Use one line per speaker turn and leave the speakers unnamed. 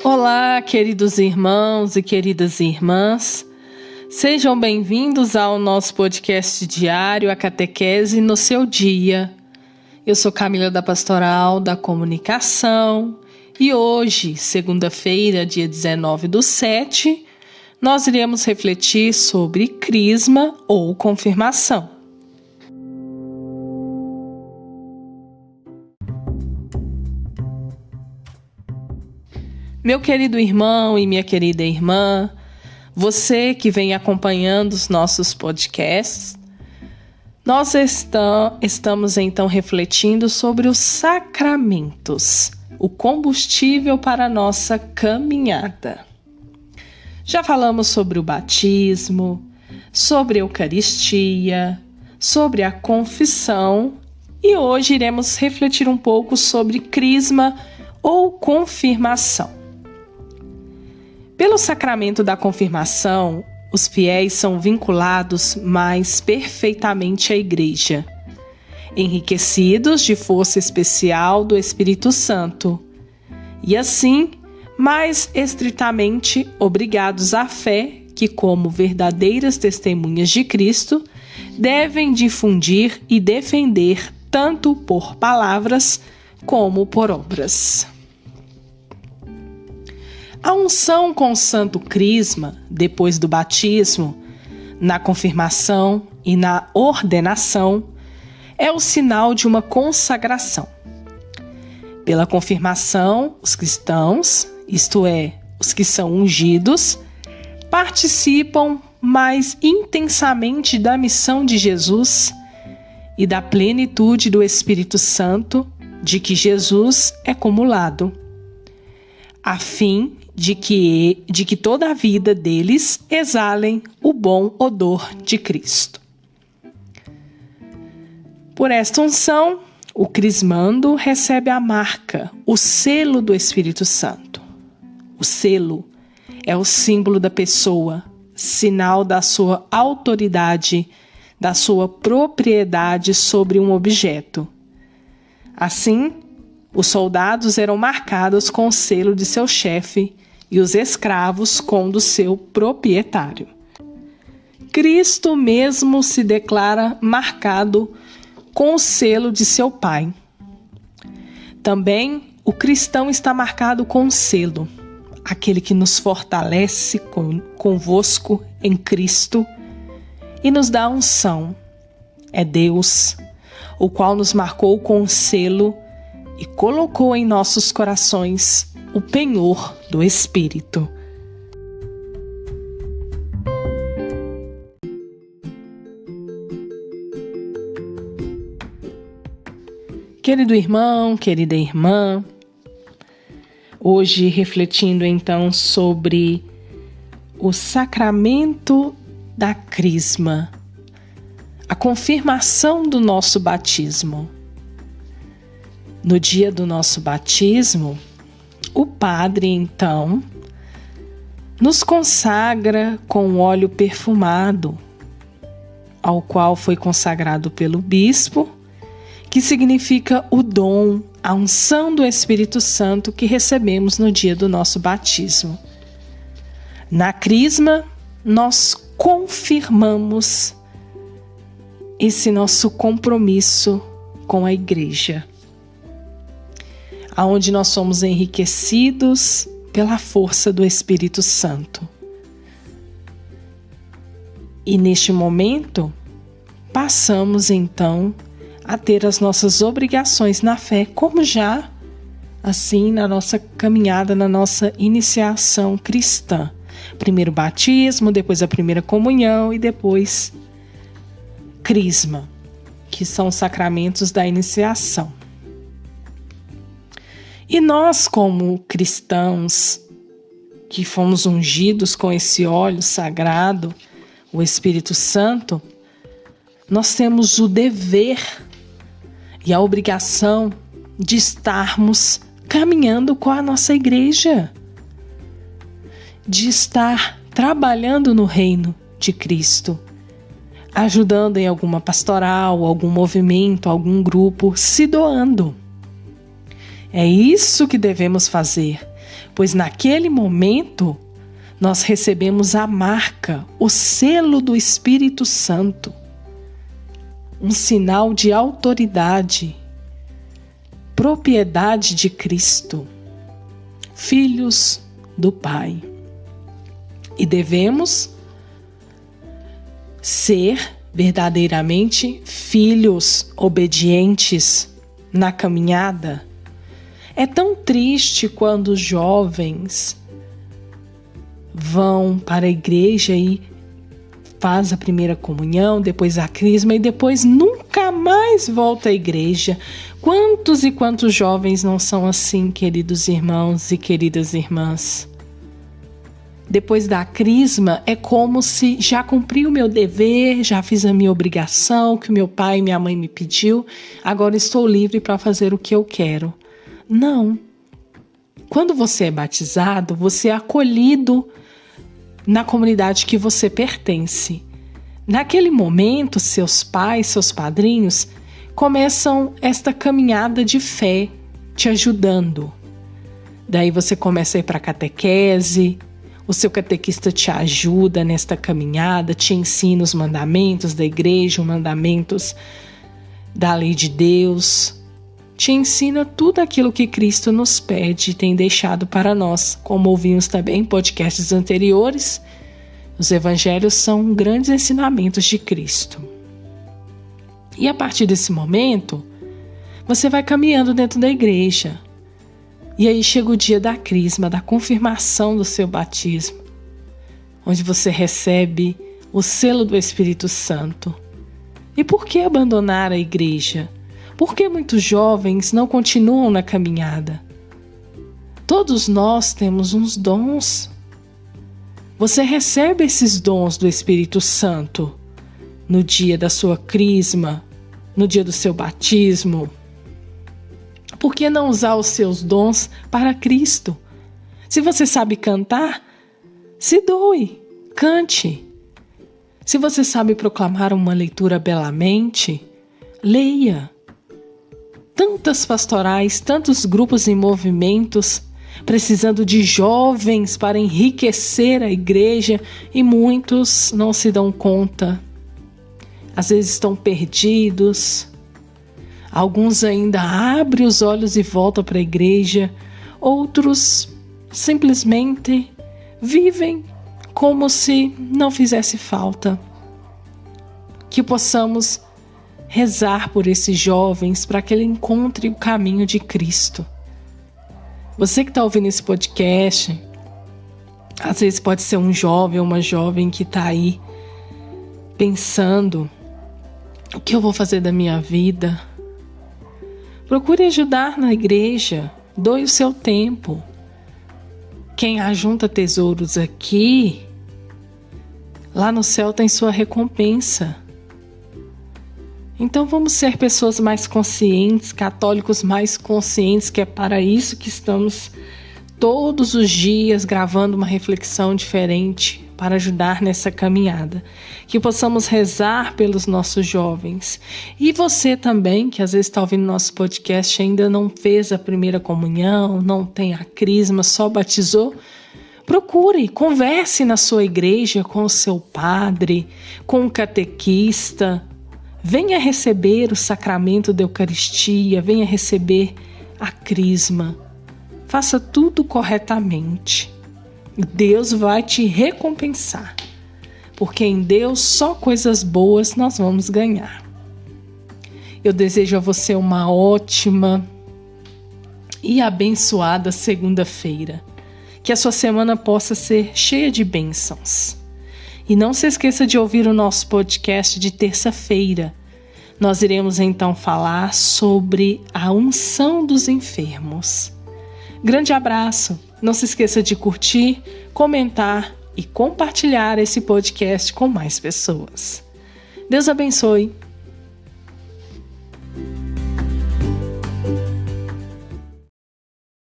Olá, queridos irmãos e queridas irmãs. Sejam bem-vindos ao nosso podcast diário, a Catequese no seu dia. Eu sou Camila da Pastoral da Comunicação e hoje, segunda-feira, dia 19/7, nós iremos refletir sobre crisma ou confirmação. Meu querido irmão e minha querida irmã, você que vem acompanhando os nossos podcasts, nós estamos então refletindo sobre os sacramentos, o combustível para a nossa caminhada. Já falamos sobre o batismo, sobre a Eucaristia, sobre a confissão e hoje iremos refletir um pouco sobre crisma ou confirmação. Pelo sacramento da confirmação, os fiéis são vinculados mais perfeitamente à Igreja, enriquecidos de força especial do Espírito Santo, e assim, mais estritamente obrigados à fé que, como verdadeiras testemunhas de Cristo, devem difundir e defender tanto por palavras como por obras. A unção com o santo crisma, depois do batismo, na confirmação e na ordenação, é o sinal de uma consagração. Pela confirmação, os cristãos, isto é, os que são ungidos, participam mais intensamente da missão de Jesus e da plenitude do Espírito Santo, de que Jesus é cumulado, a fim de que toda a vida deles exalem o bom odor de Cristo. Por esta unção, o crismando recebe a marca, o selo do Espírito Santo. O selo é o símbolo da pessoa, sinal da sua autoridade, da sua propriedade sobre um objeto. Assim, os soldados eram marcados com o selo de seu chefe e os escravos com o do seu proprietário. Cristo mesmo se declara marcado com o selo de seu Pai. Também o cristão está marcado com o selo, aquele que nos fortalece convosco em Cristo e nos dá unção. É Deus, o qual nos marcou com o selo e colocou em nossos corações o penhor do Espírito. Querido irmão, querida irmã, hoje refletindo então sobre o sacramento da crisma, a confirmação do nosso batismo. No dia do nosso batismo, o padre, então, nos consagra com óleo perfumado, ao qual foi consagrado pelo bispo, que significa o dom, a unção do Espírito Santo que recebemos no dia do nosso batismo. Na crisma, nós confirmamos esse nosso compromisso com a Igreja, aonde nós somos enriquecidos pela força do Espírito Santo. E neste momento, passamos então a ter as nossas obrigações na fé, como já assim na nossa caminhada, na nossa iniciação cristã. Primeiro batismo, depois a primeira comunhão e depois crisma, que são os sacramentos da iniciação. E nós, como cristãos, que fomos ungidos com esse óleo sagrado, o Espírito Santo, nós temos o dever e a obrigação de estarmos caminhando com a nossa igreja, de estar trabalhando no reino de Cristo, ajudando em alguma pastoral, algum movimento, algum grupo, se doando. É isso que devemos fazer, pois naquele momento nós recebemos a marca, o selo do Espírito Santo, um sinal de autoridade, propriedade de Cristo, filhos do Pai. E devemos ser verdadeiramente filhos obedientes na caminhada. É tão triste quando os jovens vão para a igreja e faz a primeira comunhão, depois a crisma e depois nunca mais volta à igreja. Quantos e quantos jovens não são assim, queridos irmãos e queridas irmãs? Depois da crisma é como se já cumpri o meu dever, já fiz a minha obrigação, que o meu pai e minha mãe me pediu, agora estou livre para fazer o que eu quero. Não. Quando você é batizado, você é acolhido na comunidade que você pertence. Naquele momento, seus pais, seus padrinhos, começam esta caminhada de fé, te ajudando. Daí você começa a ir para a catequese, o seu catequista te ajuda nesta caminhada, te ensina os mandamentos da igreja, os mandamentos da lei de Deus, te ensina tudo aquilo que Cristo nos pede e tem deixado para nós. Como ouvimos também em podcasts anteriores, os evangelhos são grandes ensinamentos de Cristo. E a partir desse momento, você vai caminhando dentro da igreja. E aí chega o dia da crisma, da confirmação do seu batismo, onde você recebe o selo do Espírito Santo. E por que abandonar a igreja? Por que muitos jovens não continuam na caminhada? Todos nós temos uns dons. Você recebe esses dons do Espírito Santo no dia da sua crisma, no dia do seu batismo. Por que não usar os seus dons para Cristo? Se você sabe cantar, se doe, cante. Se você sabe proclamar uma leitura belamente, leia. Tantas pastorais, tantos grupos em movimentos, precisando de jovens para enriquecer a igreja e muitos não se dão conta. Às vezes estão perdidos. Alguns ainda abrem os olhos e voltam para a igreja. Outros simplesmente vivem como se não fizesse falta. Que possamos rezar por esses jovens para que ele encontre o caminho de Cristo. Você que está ouvindo esse podcast, às vezes pode ser um jovem ou uma jovem que está aí pensando: o que eu vou fazer da minha vida? Procure ajudar na igreja, doe o seu tempo. Quem ajunta tesouros aqui, lá no céu tem sua recompensa. Então vamos ser pessoas mais conscientes, católicos mais conscientes, que é para isso que estamos todos os dias gravando uma reflexão diferente para ajudar nessa caminhada. Que possamos rezar pelos nossos jovens. E você também, que às vezes está ouvindo nosso podcast e ainda não fez a primeira comunhão, não tem a crisma, só batizou, procure, converse na sua igreja com o seu padre, com o catequista. Venha receber o sacramento da Eucaristia, venha receber a crisma. Faça tudo corretamente. Deus vai te recompensar, porque em Deus só coisas boas nós vamos ganhar. Eu desejo a você uma ótima e abençoada segunda-feira. Que a sua semana possa ser cheia de bênçãos. E não se esqueça de ouvir o nosso podcast de terça-feira. Nós iremos então falar sobre a unção dos enfermos. Grande abraço. Não se esqueça de curtir, comentar e compartilhar esse podcast com mais pessoas. Deus abençoe.